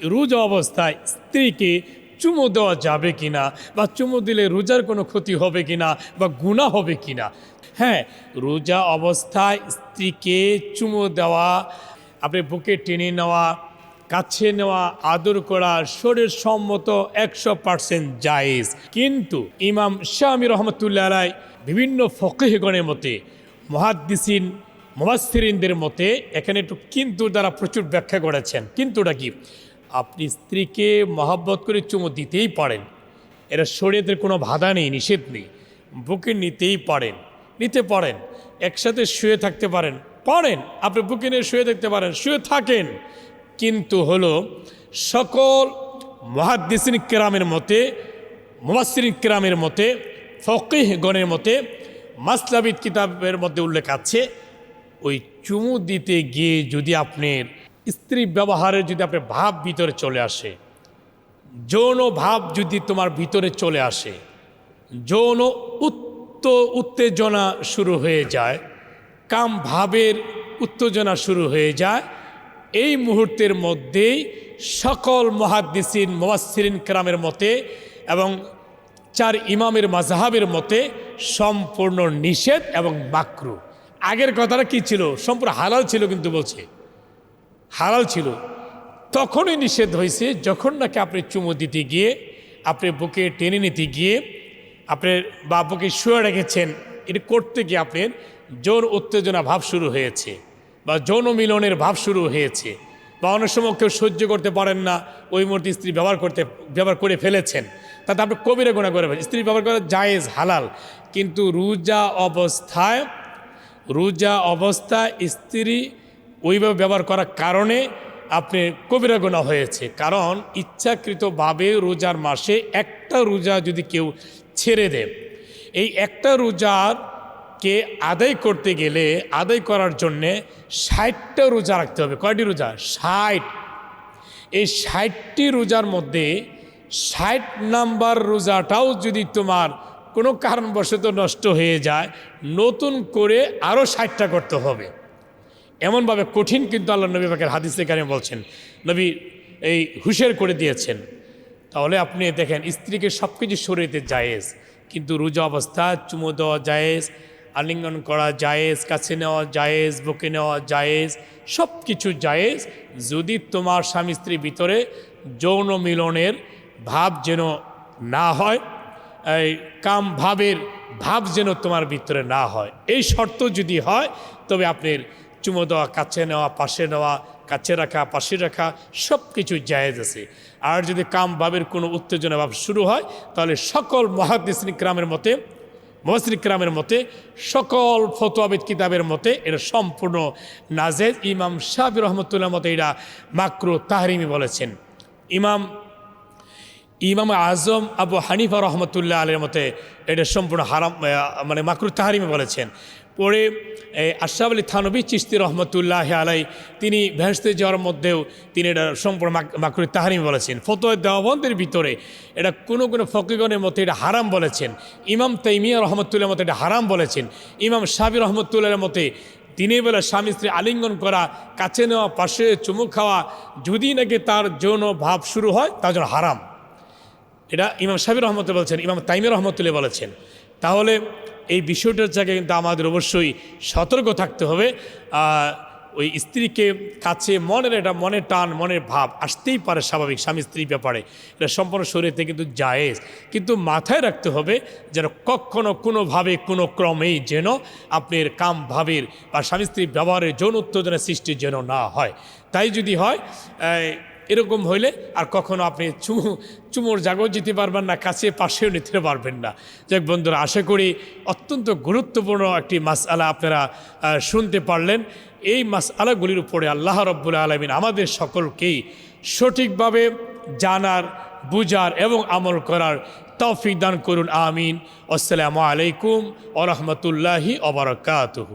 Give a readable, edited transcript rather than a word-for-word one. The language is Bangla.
রোজা অবস্থায় স্ত্রীকে চুমু দেওয়া যাবে কিনা বা চুমু দিলে রোজার কোনো ক্ষতি হবে কিনা বা গুনাহ হবে কিনা। হ্যাঁ, রোজা অবস্থায় স্ত্রীকে চুমু দেওয়া, আপনি বুকে টেনে নেওয়া, কাছে নেওয়া, আদর করা শরীর সম্মত 100% জায়েজ। কিন্তু ইমাম শামী রহমতুল্লাহ আলাইহি বিভিন্ন ফকিহগণের মতে, মুহাদ্দিসিন মুফাসসিরিনদের মতে এখানে একটু কিন্তু দ্বারা প্রচুর ব্যাখ্যা করেছেন। কিন্তুটা কি? আপনি স্ত্রীকে মহব্বত করে চুমু দিতেই পারেন, এটা শরীয়তের কোনো বাধা নেই, নিষেধ নেই। বুকে নিতে পারেন, একসাথে শুয়ে থাকতে পারেন, আপনি বুকে নিয়ে শুয়ে থাকতে পারেন, শুয়ে থাকেন। কিন্তু হলো সকল মুহাদ্দিসিন কিরামের মতে, মুফাসসিরিন কিরামের মতে, ফকিহগণের মতে, মাসলাবিদ কিতাবের মধ্যে উল্লেখ আছে, ওই চুমু দিতে গিয়ে যদি আপনার স্ত্রী ব্যবহারের যদি আপনার ভাব ভিতরে চলে আসে, যৌন ভাব যদি তোমার ভিতরে চলে আসে, যৌন উত্তেজনা শুরু হয়ে যায়, কাম ভাবের উত্তেজনা শুরু হয়ে যায়, এই মুহূর্তের মধ্যেই সকল মুহাদ্দিসিন মুফাসসিরিন কিরামের মতে এবং 4 ইমামের মাযহাবের মতে সম্পূর্ণ নিষেধ এবং মাকরুহ। আগের কথাটা কি ছিল? সম্পূর্ণ হালাল ছিল, কিন্তু বলছে হালাল ছিল। তখনই নিষেধ হয়েছে যখন নাকি আপনি চুমু দিতে গিয়ে, আপনি বুকে টেনে নিতে গিয়ে, আপনি বা বুকে শুয়ে রেখেছেন, এটা করতে গিয়ে আপনার যৌন উত্তেজনা ভাব শুরু হয়েছে বা যৌন মিলনের ভাব শুরু হয়েছে, বা অনেক সময় কেউ সহ্য করতে পারেন না, ওই মুহূর্তে স্ত্রী ব্যবহার করে ফেলেছেন, তাতে আপনি কবিরা গুনাহ করে ফেলেছেন। স্ত্রী ব্যবহার করা জায়েজ, হালাল, কিন্তু রোজা অবস্থায় স্ত্রী ওইভাবে ব্যবহার করার কারণে আপনি কবিরা গুনাহ হয়েছে। কারণ ইচ্ছাকৃতভাবে রোজার মাসে একটা রোজা যদি কেউ ছেড়ে দেয়, এই একটা রোজাকে আদায় করতে গেলে, আদায় করার জন্যে 60টা রোজা রাখতে হবে। কয়টি রোজা? 60। এই 60টি রোজার মধ্যে 60 নাম্বার রোজাটাও যদি তোমার কোনো কারণবশত নষ্ট হয়ে যায়, নতুন করে আরও 60টা করতে হবে। এমনভাবে কঠিন, কিন্তু আল্লাহ নবী পাকের হাদিসে কারিমে বলছেন, নবী এই হুঁশিয়ার করে দিয়েছেন। তাহলে আপনি দেখেন, স্ত্রীকে সব কিছু শরীয়তে জায়েজ, কিন্তু রোজা অবস্থা চুমু দেওয়া জায়েজ, আলিঙ্গন করা জায়েজ, কাছে নেওয়া জায়েজ, বুকে নেওয়া জায়েজ, সব কিছু জায়েজ, যদি তোমার স্বামী স্ত্রীর ভিতরে যৌন মিলনের ভাব যেন না হয়, এই কাম ভাবের ভাব যেন তোমার ভিতরে না হয়। এই শর্ত যদি হয়, তবে আপনার চুমু দেওয়া, কাছে নেওয়া, পাশে নেওয়া, কাছে রাখা, পাশে রাখা সব কিছু জায়েজ আছে। আর যদি কাম ভাবের কোনো উত্তেজনা ভাব শুরু হয়, তাহলে সকল মুহাদ্দিসিন কিরামের মতে, মুফাসসিরিন কিরামের মতে, সকল ফতোয়াবিদ কিতাবের মতে এটা সম্পূর্ণ নাজেজ। ইমাম শাফিঈ রহমতুল্লাহ মতে এটা মাকরুহ তাহরিমি বলেছেন। ইমাম আজম আবু হানিফা রহমতুল্লাহ আলাইহির মতে এটা সম্পূর্ণ হারাম, মানে মাকরুহ তাহরিমি বলেছেন। পরে আশরাফ আলী থানভী চিশতি রহমতুল্লাহ আলাই তিনি ভেস্তে যাওয়ার মধ্যেও তিনি এটা সম্পূর্ণ মাকরুহ তাহরিমি বলেছেন। ফতোয়া দেওবন্দের ভিতরে এটা কোনো ফকিহগণের মতে এটা হারাম বলেছেন। ইমাম তাইমিয়া রহমতুল্লাহর মতে এটা হারাম বলেছেন। ইমাম শাফিঈ রহমতুল্লাহর মতে দিনের বেলা স্বামী স্ত্রী আলিঙ্গন করা, কাছে নেওয়া, পাশে চুমু খাওয়া, যদি নাকি তার যৌন ভাব শুরু হয়, তার জন্য হারাম। এটা ইমাম শাফিঈ রহমতুল্লাহ বলেছেন, ইমাম তাইমিয়া রহমতুল্লাহ বলেছেন। তাহলে এই বিষয়টার জায়গায় কিন্তু আমাদের অবশ্যই সতর্ক থাকতে হবে। ওই স্ত্রীকে কাছে মনের টান, মনের ভাব আসতেই পারে, স্বাভাবিক, স্বামী স্ত্রীর ব্যাপারে এটা সম্পূর্ণ শরীয়তে কিন্তু জায়েজ। কিন্তু মাথায় রাখতে হবে যেন কখনো কোনোভাবে কোনো ক্রমেই যেন আপনার কাম ভাবের বা স্বামী স্ত্রীর ব্যবহারের যৌন উত্তেজনা সৃষ্টি যেন না হয়। তাই যদি হয়, এরকম হইলে আর কখনো আপনি চুমুর জাগও যেতে পারবেন না, কাছে পাশেও নিতে পারবেন না। যাক বন্ধুরা, আশা করি অত্যন্ত গুরুত্বপূর্ণ একটি মাসআলা আপনারা শুনতে পারলেন। এই মাসআলাগুলির উপরে আল্লাহ রাব্বুল আলামিন আমাদের সকলকেই সঠিকভাবে জানার, বুঝার এবং আমল করার তৌফিক দান করুন। আমিন। আসসালামু আলাইকুম ওয়া রাহমাতুল্লাহি ওয়া বারাকাতুহু।